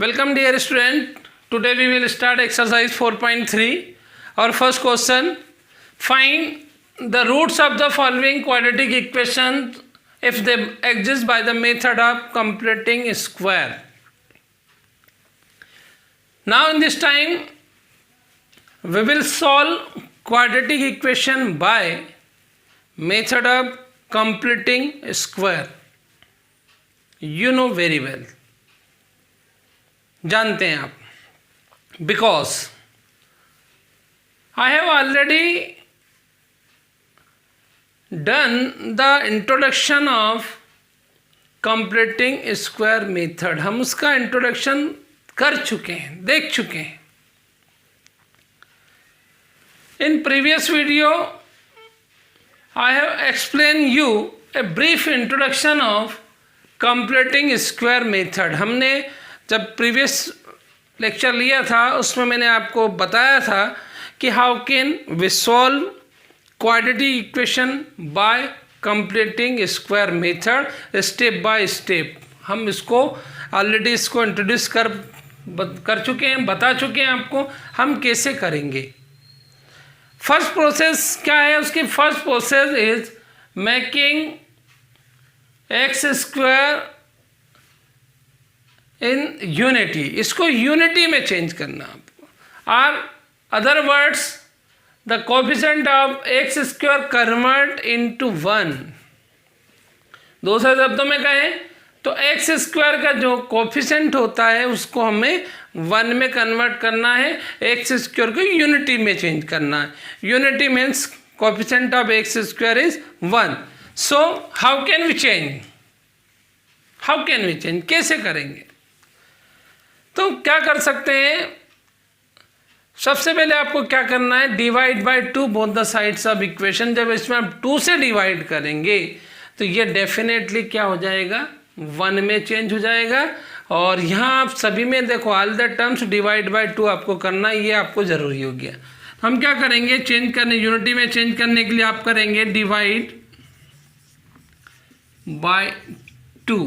Welcome dear student. Today we will start exercise 4.3. Our first question, find the roots of the following quadratic equations if they exist by the method of completing square. Now in this time we will solve quadratic equation by method of completing square. You know very well, जानते हैं आप, because I have already done the introduction of completing square method. हम उसका introduction कर चुके हैं, देख चुके हैं. In previous video I have explain U a brief introduction of completing square method. हमने जब प्रीवियस लेक्चर लिया था उसमें मैंने आपको बताया था कि how can we solve quadratic equation by completing square method step by step. हम इसको ऑलरेडी इसको इंट्रोड्यूस कर चुके हैं, बता चुके हैं आपको हम कैसे करेंगे. फर्स्ट प्रोसेस क्या है उसकी? First process is making x square in unity. इसको यूनिटी में चेंज करना आपको. और other words the coefficient of X square convert into 1. दूसरे शब्दों में कहें तो एक्स स्क्वायर का जो कोफिशिएंट होता है उसको हमें 1 में कन्वर्ट करना है. एक्स स्क्वायर को यूनिटी में चेंज करना है. Unity means coefficient of X square is 1. So how can we change? How can we change? कैसे करेंगे? तो क्या कर सकते हैं? सबसे पहले आपको क्या करना है, divide by 2 both the sides of equation. जब इसमें आप 2 से डिवाइड करेंगे तो ये डेफिनेटली क्या हो जाएगा, 1 में चेंज हो जाएगा. और यहाँ आप सभी में देखो all the terms divide by 2 आपको करना, ये आपको ज़रूरी हो गया. हम क्या करेंगे, चेंज करने, यूनिटी में चेंज करने के लिए आप करेंगे डिवाइड बाय 2.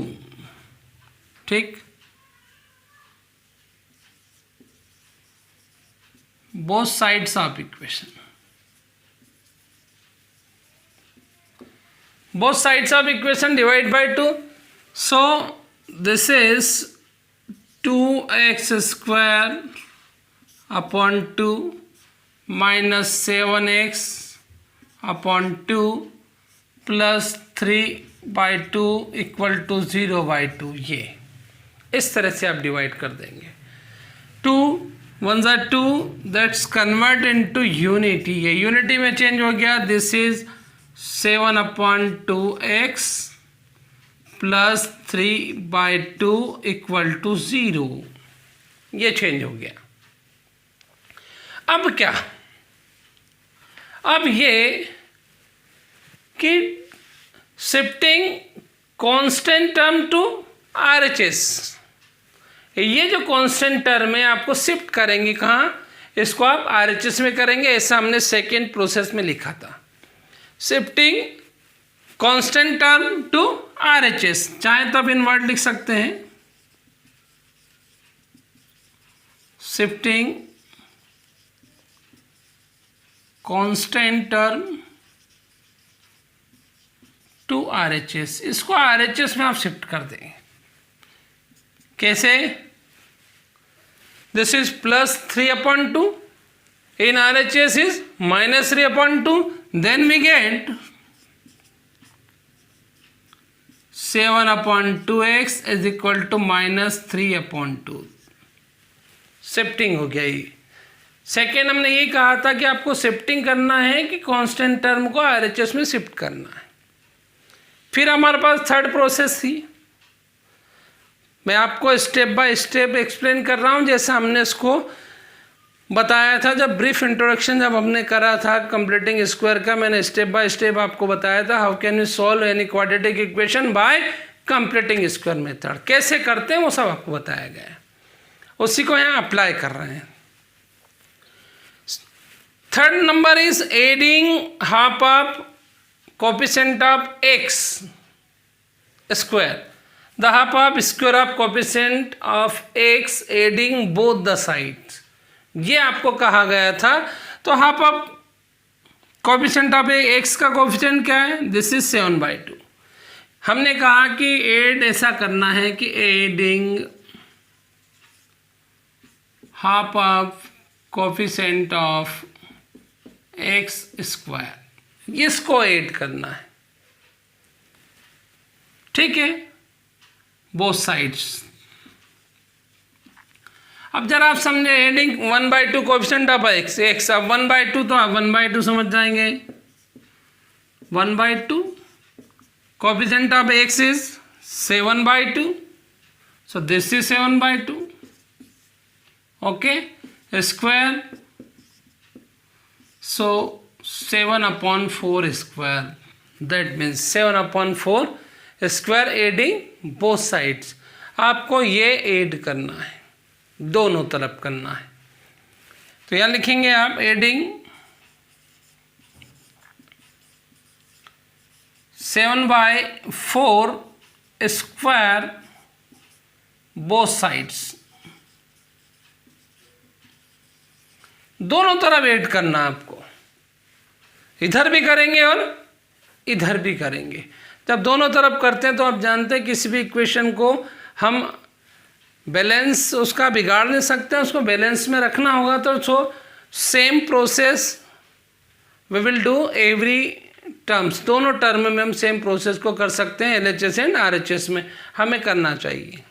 ठीक, both sides of equation. Both sides of equation divide by 2. So this is 2x square upon 2 minus 7x upon 2 plus 3 by 2 equal to 0 by 2. ये इस तरह से आप डिवाइड कर देंगे. 2 1 are 2, that's convert into unity. ये unity में change हो गया. This is 7 upon 2x plus 3 by 2 equal to 0. ये चेंज हो गया. अब क्या, अब ये कि shifting constant term to RHS. ये जो कांस्टेंट टर्म है आपको शिफ्ट करेंगे कहाँ, इसको आप RHS में करेंगे. ऐसा हमने सेकेंड प्रोसेस में लिखा था, shifting constant term to RHS. चाहे तो आप इनवर्ट लिख सकते हैं, shifting constant term to RHS. इसको RHS में आप शिफ्ट कर देंगे. कैसे? This is plus 3 upon 2, in RHS is minus 3 upon 2. Then we get 7 upon 2x is equal to minus 3 upon 2. Shifting हो गया. ये सेकेंड हमने ये कहा था कि आपको शिफ्टिंग करना है कि कांस्टेंट टर्म को RHS में शिफ्ट करना है. फिर हमारे पास थर्ड प्रोसेस थी. मैं आपको स्टेप बाय स्टेप एक्सप्लेन कर रहा हूँ जैसे हमने इसको बताया था जब ब्रीफ इंट्रोडक्शन जब हमने करा था कंप्लीटिंग स्क्वायर का. मैंने स्टेप बाय स्टेप आपको बताया था how can you solve any quadratic equation by completing square method. कैसे करते हैं वो सब आपको बताया गया है, उसी को यहाँ अप्लाई कर रहे हैं. Third number is adding half of coefficient of X square. The half of square of coefficient of x adding both the sides, ये आपको कहा गया था। तो half of coefficient of x का कोफिशिएंट क्या है, दिस इज 7/2। हमने कहा कि एड ऐसा करना है कि adding half of coefficient of X square, इसको ऐड करना है, ठीक है, बोथ साइड्स। अब जरा आप समझे, adding 1/2 coefficient of x, x अब 1/2 तो आप 1/2 समझ जाएंगे। 1/2 coefficient of x is 7/2, so this is 7/2, okay, square, so 7/4 square, that means 7/4 square adding both sides। आपको ये ऐड करना है, दोनों तरफ करना है। तो यहाँ लिखेंगे आप एडिंग 7/4 स्क्वायर बोथ साइड्स, दोनों तरफ ऐड करना है आपको, इधर भी करेंगे और इधर भी करेंगे। जब दोनों तरफ करते हैं तो आप जानते हैं किसी भी इक्वेशन को हम बैलेंस उसका बिगाड़ नहीं सकते हैं, उसको बैलेंस में रखना होगा। तो same process we will do every terms, दोनों टर्म में हम सेम प्रोसेस को कर सकते हैं, LHS एंड RHS में हमें करना चाहिए।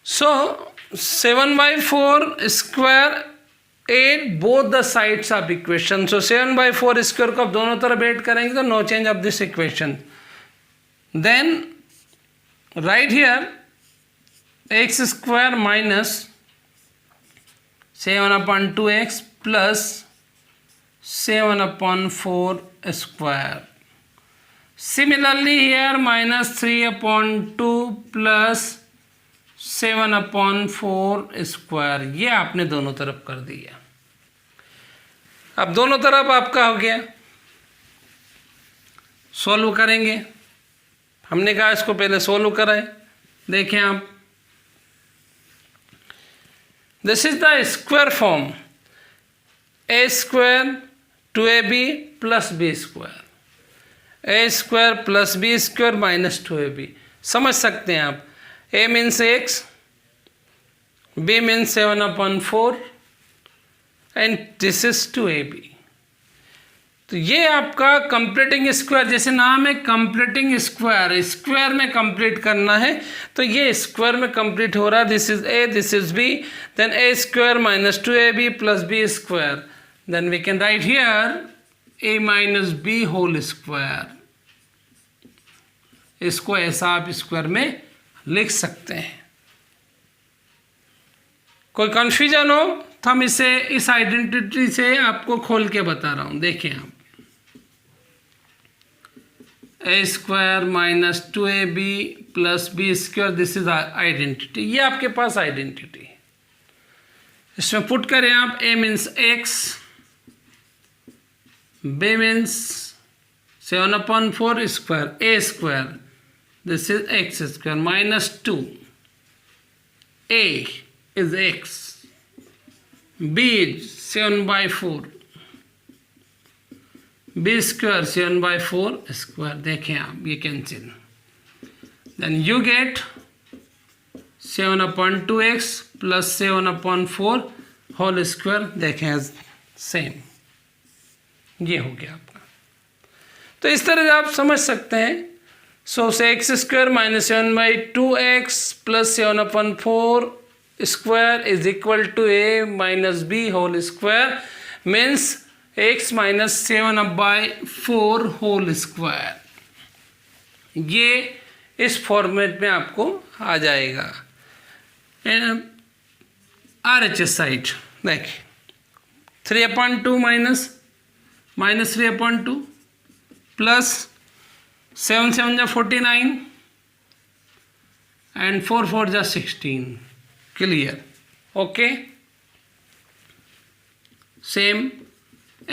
So 7/4 square add both the sides of equation. So 7/4 square को आप दोनों तरफ ऐड करेंगे तो no change of this equation. Then right here X square minus 7/2x plus 7/4 square. Similarly here -3/2 plus 7/4 square, ये आपने दोनों तरफ कर दिया। अब दोनों तरफ आपका हो गया, सॉल्व करेंगे। हमने कहा इसको पहले सॉल्व कराएं। देखें आप, this is the square form, a square 2ab plus b square, a square plus b square minus 2ab। समझ सकते हैं आप, a means x, b means 7/4 and this is 2ab। तो ये आपका कंप्लीटिंग स्क्वायर, जैसे नाम है कंप्लीटिंग स्क्वायर, स्क्वायर में कंप्लीट करना है, तो ये स्क्वायर में कंप्लीट हो रहा है। This is a, this is b, then a square minus 2ab plus b square, then we can write here a minus b whole square. इसको ऐसा आप स्क्वायर में लिख सकते हैं। कोई कंफ्यूजन हो तो हम इसे इस आइडेंटिटी से आपको खोल के बता रहा हूं। देखिए आप, a square minus 2ab plus b square, this is identity, ये आपके पास आइडेंटिटी है। इसमें पुट करें आप, a means x, b means 7/4 square, a square, this is x square minus 2, a is x, b is 7/4, b square 7/4 square। देखें आप, ये cancel, then you get 7/2x plus 7/4 whole square. देखें same, ये हो गया आपका। तो इस तरह से आप समझ सकते हैं। So say x square minus 7/2x plus 7/4 square is equal to a minus b whole square, means x minus 7/4 whole square। ये इस फॉर्मेट में आपको आ जाएगा। RHS साइड देखिए, 3/2 माइनस 3/2 प्लस 7 7 जा 49 and 4 4 जा 16, clear, okay. Same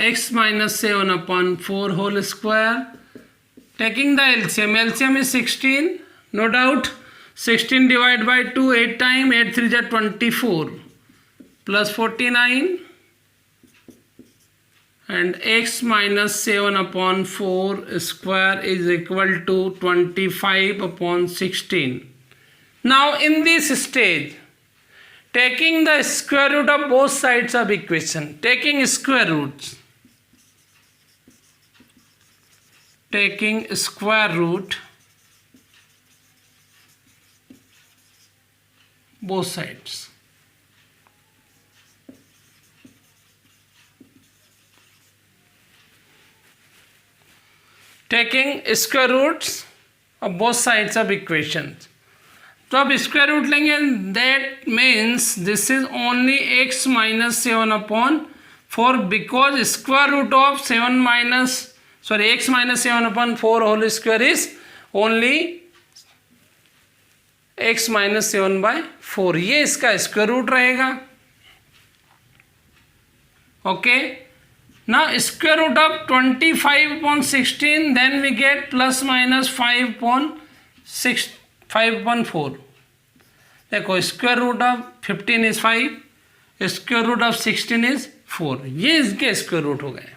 x minus 7/4 whole square taking the LCM is 16, no doubt. 16 divided by 2, 8 times, 8 3 is 24, plus 49, and x minus 7 upon 4 square is equal to 25 upon 16. Now in this stage, taking the square root of both sides of equation, taking square root both sides. Taking square roots of both sides of equations. तो अब square root लेंगे, that means this is only X minus 7 upon 4 because square root of X minus 7 upon 4 whole square is only X minus 7 by 4. ये इसका square root रहेगा. Okay, now square root of 25 upon 16, then we get plus minus 5 upon 4. देखो, square root of 15 is 5, square root of 16 is 4. ये इसके square root हो गए.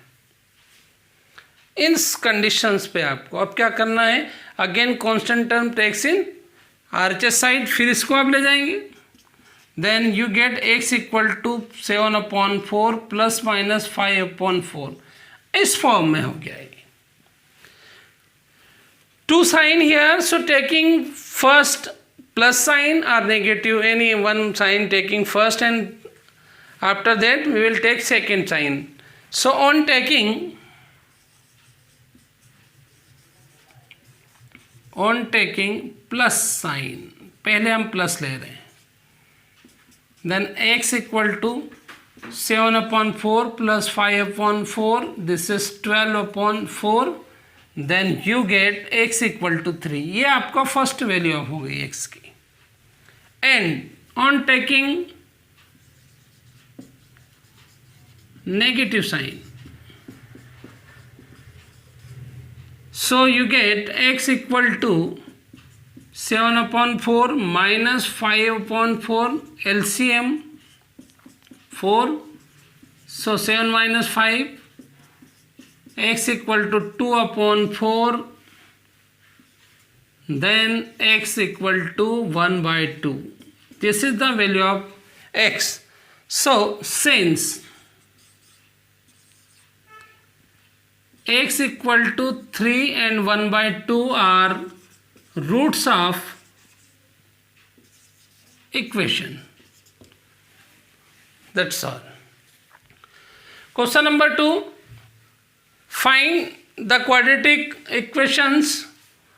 इन conditions पे आपको अब क्या करना है, again constant term takes in RHS side, फिर इसको आप ले जाएंगे. Then you get x equal to 7 upon 4 plus minus 5 upon 4. इस फॉर्म में हो गया. Two sign here, so taking first plus sign or negative, any one sign taking first, and after that we will take second sign. So on taking plus sign, पहले हम plus ले रहे हैं, then x equal to 7 upon 4 plus 5 upon 4, this is 12 upon 4, then you get x equal to 3. ये आपका first value हो गई x की. And on taking negative sign, so you get x equal to 7 upon 4 minus 5 upon 4, LCM 4, so 7 minus 5, x equal to 2 upon 4, then x equal to 1 by 2. This is the value of x. So since x equal to 3 and 1 by 2 are roots of equation, that's all. Question number 2, find the quadratic equations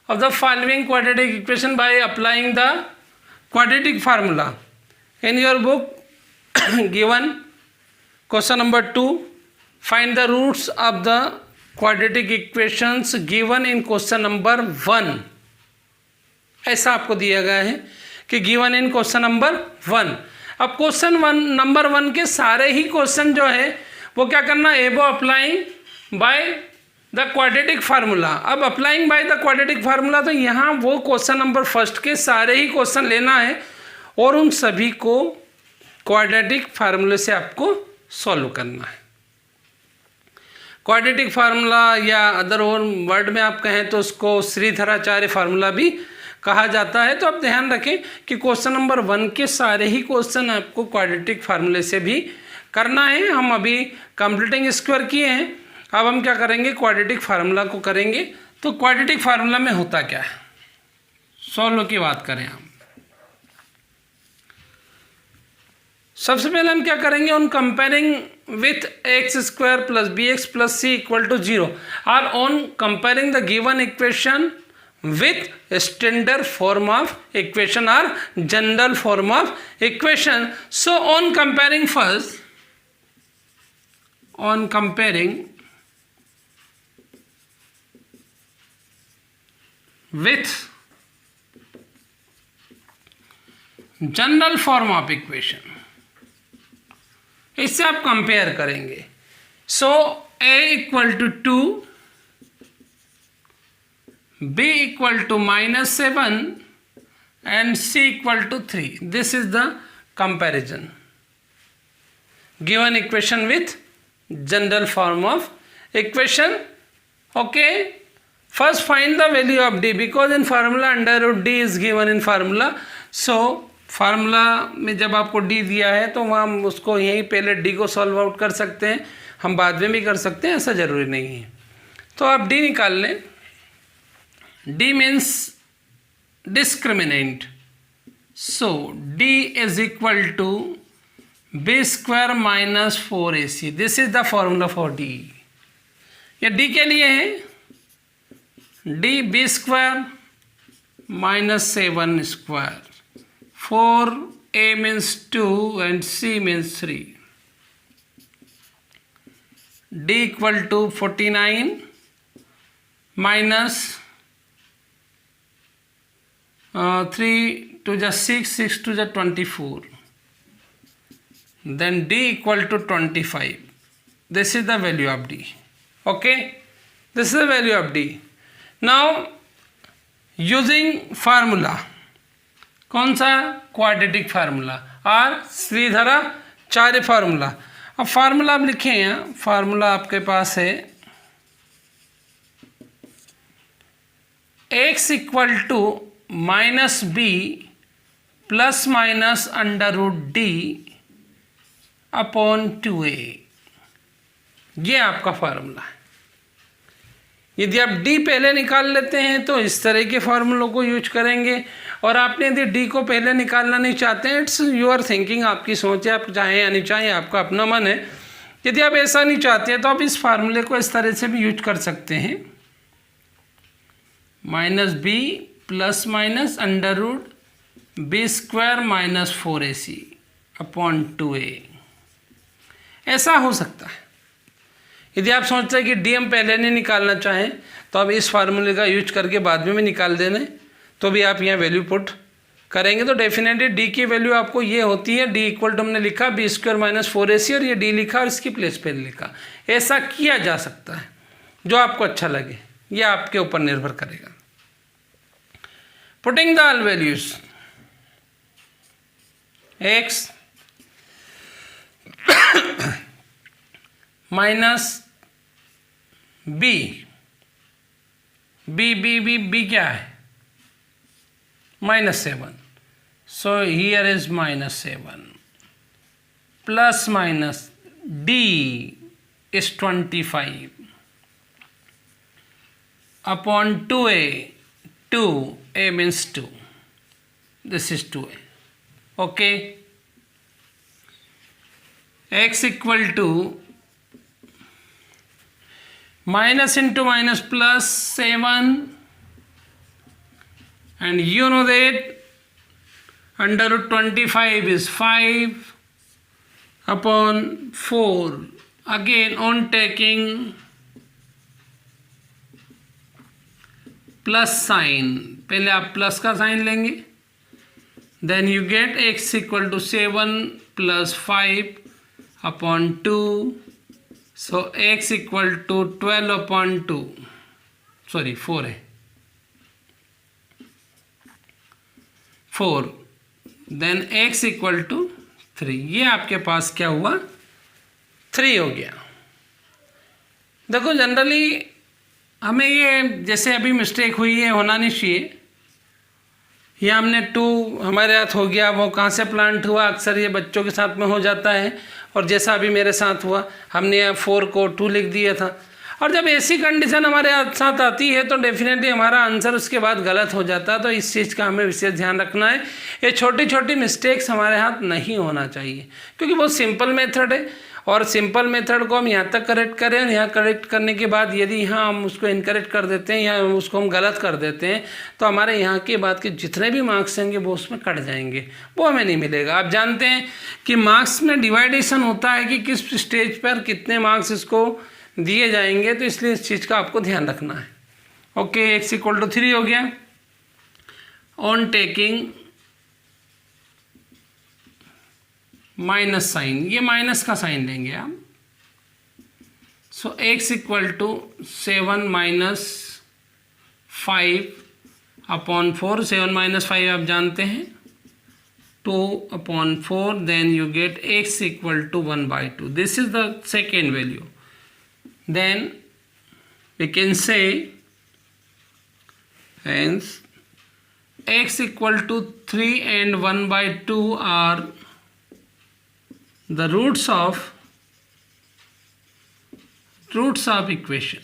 of the following quadratic equation by applying the quadratic formula. In your book given question number 2, find the roots of the quadratic equations given in question number 1. ऐसा आपको दिया गया है कि given in question number 1. अब question number 1 के सारे ही question जो है वो क्या करना है, above applying by the quadratic formula. अब applying by the quadratic formula, तो यहाँ वो क्वेश्चन नंबर फर्स्ट के सारे ही क्वेश्चन लेना है और उन सभी को क्वाड्रेटिक फार्मूले से आपको सॉल्व करना है. क्वाड्रेटिक फार्मूला या अदर वर्ड में आप कहें तो उसको श्रीधराचार्य फार्मूला भी कहा जाता है. तो आप ध्यान रखें कि क्वेश्चन नंबर 1 के सारे ही क्वेश्चन आपको क्वाड्रेटिक फार्मूले से भी करना है. हम अभी कंप्लीटिंग स्क्वायर किए हैं, अब हम क्या करेंगे, क्वाड्रेटिक फार्मूला को करेंगे. तो क्वाड्रेटिक फार्मूला में होता क्या है, सॉल्व की बात करें हम. सबसे पहले हम क्या करेंगे, on comparing with x square plus b x plus c equal to 0 और on comparing the given equation with standard form of equation or general form of equation. So on comparing first, on comparing with general form of equation, इससे आप compare करेंगे. So a equal to 2, b equal to -7 and c equal to 3. This is the comparison. Given equation with general form of equation. Okay. First find the value of d because in formula under root d is given in formula. So formula में जब आपको d दिया है तो वहाँ हम उसको यहीं पहले d को सॉल्व आउट कर सकते हैं, हम बाद में भी कर सकते हैं, ऐसा ज़रूरी नहीं है। तो आप d निकाल लें। d means discriminant, so d is equal to b square minus 4ac। This is the formula for d। ये d के लिए है, d b square minus 7 square, 4a means 2 and c means 3. d equal to 49 minus 3 to the 6 to the 24. Then d equal to 25. This is the value of d. Okay, this is the value of d. Now using formula, कौन सा? Quadratic formula और Shridharacharya formula. अब formula आप लिखे हैं, formula आपके पास है x equal to minus b plus minus under root d upon 2a। ये आपका फार्मूला है। यदि आप d पहले निकाल लेते हैं तो इस तरह के फार्मूलों को यूज करेंगे, और आपने यदि d को पहले निकालना नहीं चाहते हैं, इट्स योर थिंकिंग, आपकी सोच है, आप चाहें या नहीं चाहें, आपका अपना मन है। यदि आप ऐसा नहीं चाहते हैं तो आप इस फार्मूले को इस तरह से भी यूज कर सकते हैं, minus b plus minus under root b square minus 4ac upon 2a। ऐसा हो सकता है। यदि आप सोचते हैं कि डी हम पहले नहीं निकालना चाहें तो आप इस फार्मूले का यूज करके बाद में भी निकाल देना, तो भी आप यहाँ वैल्यू पुट करेंगे तो डेफिनेटली डी की वैल्यू आपको ये होती है, डी इक्वल टू हमने लिखा बी स्क्वायर माइनस 4ac और ये डी लिखा और इसकी प्लेस पे लिखा। ऐसा किया जा सकता है, जो आपको अच्छा लगे, यह आपके ऊपर निर्भर करेगा। Putting the all values, x minus b, b क्या है? -7, so here is -7 plus minus d is 25 upon 2a, 2a means 2, this is 2a. Okay, x equal to minus into minus plus 7, and you know that under root 25 is 5 upon 4. Again on taking plus sign, पहले आप plus का sign लेंगे, then you get x equal to 7 plus 5 upon 2, so x equal to 12 upon 2, sorry 4 है, 4, then x equal to 3। ये आपके पास क्या हुआ? 3 हो गया। देखो जनरली हमें ये, जैसे अभी मिस्टेक हुई है, होना नहीं चाहिए। ये हमने 2 हमारे हाथ हो गया, वो कहाँ से प्लांट हुआ? अक्सर ये बच्चों के साथ में हो जाता है, और जैसा अभी मेरे साथ हुआ, हमने यहाँ 4 को 2 लिख दिया था। और जब ऐसी कंडीशन हमारे साथ आती है तो डेफिनेटली हमारा आंसर उसके बाद गलत हो जाता है। तो इस चीज़ का हमें विशेष ध्यान रखना है। ये छोटी छोटी मिस्टेक्स हमारे हाथ नहीं होना चाहिए, क्योंकि बहुत सिंपल मेथड है, और सिंपल मेथड को हम यहाँ तक करेक्ट करें, और यहाँ करेक्ट करने के बाद यदि यहाँ हम उसको इनकरेक्ट कर देते हैं या उसको हम गलत कर देते हैं तो हमारे यहाँ के बाद के जितने भी मार्क्स होंगे वो उसमें कट जाएंगे, वो हमें नहीं मिलेगा। आप जानते हैं कि मार्क्स में डिवाइडेशन होता है कि किस स्टेज पर कितने मार्क्स इसको दिए जाएंगे, तो इसलिए इस चीज़ का आपको ध्यान रखना है। ओके, x इक्वल टू 3 हो गया। ऑन टेकिंग माइनस साइन, ये माइनस का साइन लेंगे आप, सो x इक्वल टू 7 माइनस 5/4, 7 - 5 आप जानते हैं, 2/4, then you get x equal to 1/2. This is the second value. Then we can say hence x equal to 3 and 1/2 are the roots of equation.